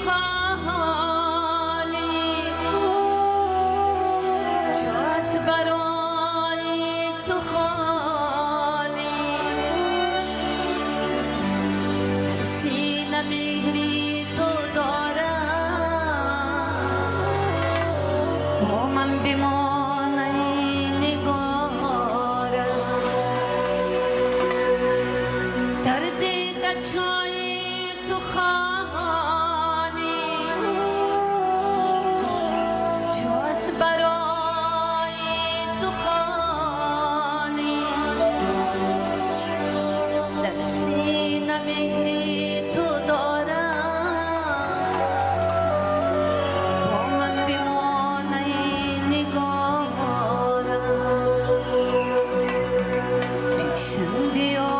خالی جاز برای تو خالی سینه مهری تو دارم با من بمان ای نگارم درد جای تو خالی جاز برای تو خالی در سینه مهری تو دارم با من بمان ای نگارم پیشم بیا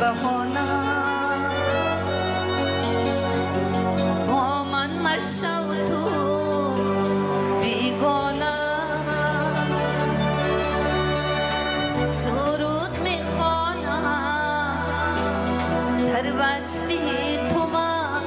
بهانه با من مشو تو بیگانه سرود میخوانم در وصف تو من